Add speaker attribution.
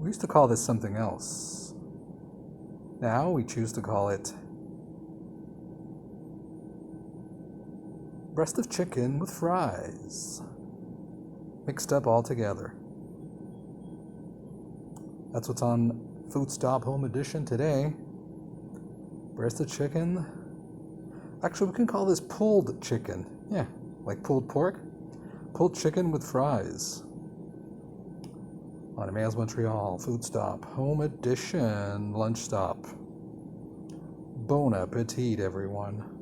Speaker 1: We used to call this something else. Now we choose to call it breast of chicken with fries, mixed up all together. That's what's on FOODSTOP Home Edition today. Breast of chicken. Actually, we can call this pulled chicken. Yeah, like pulled pork. Pulled chicken with fries. On EMMANUELS Montreal, FOODSTOP Home Edition, lunch stop. Bon appetit, everyone.